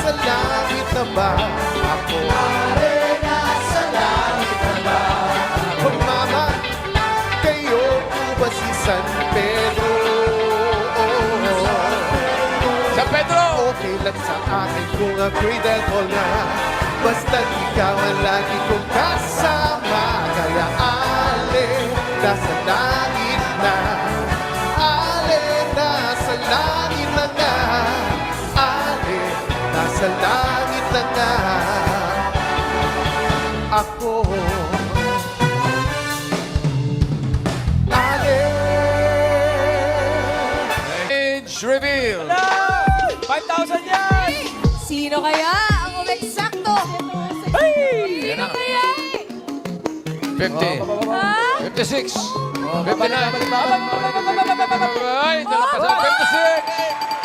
nasa langit na ba ako? Pare, nasa langit na ba? Hoy mama, kayo po ba si San Pedro? San Pedro! Okay lang sa akin kung ako'y devil na. Basta ikaw ang lagi kong kasama. Kaya ale, nasa langit na. Ale, nasa langit na nga. Ale, nasa langit na nga. Ako. Ale. Age reveal! 5,000 yan! Sino kaya ang umeksakto? Yan na. Sino kaya? 50. Ha? 56. 59. Ay, dalapasan. 56.